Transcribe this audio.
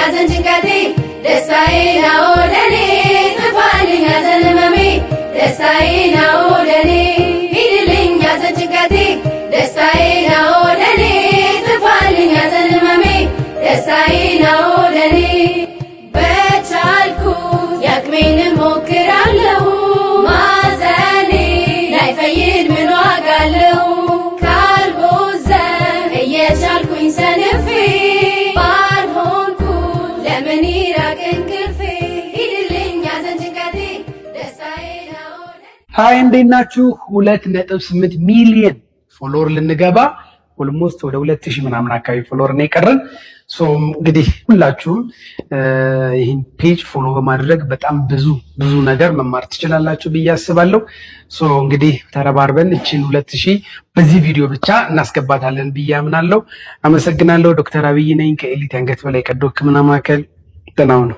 ያዘን ጭንቀቴ ደስታዬ ነው ለኔ ጥፋልኝ ያዘን ህመሜ ደስታዬ ነው ለኔ ሂድልኝ ያዘን ጭንቀቴ ደስታዬ ነው ለኔ ጥፋልኝ ያዘን ህመሜ ደስታዬ ነው ለኔ በቻልኩ ያቅሜን ሞክራለሁ ማዘኔ ላይፈይድ ምን ዋጋ አለው ካልቦዘን እየቻልኩኝ ሰንፌ ባልሆንኩ ለምን ይራቅ እንቅልፌ ሂድልኝ ያዘን ጭንቀቴ ደስታዬ ነው። ሃይ እንዴት ናችሁ? 2.8 ሚሊዮን ፎሎወር ልንገባ ኦልሞስት ወደ 2000 ምናምን አካባቢ ፎሎወር ነው የቀረን። እንግዲህ ሁላችሁም ይህን ፔጅ ፎሎ በማድረግ በጣም ብዙ ነገር መማር ትችላላችሁ ብዬ አስባለሁ። እንግዲህ ተረባርበን እቺን 2000 በዚህ ቪዲዮ ብቻ እናስገባታለን ብዬ አምናለሁ። አመሰግናለሁ። ዶክተር አብይ ነኝ ከኤሊት አንገት በላይ ቀዶ ሕክምና ማዕከል። ደህና ሁኑ።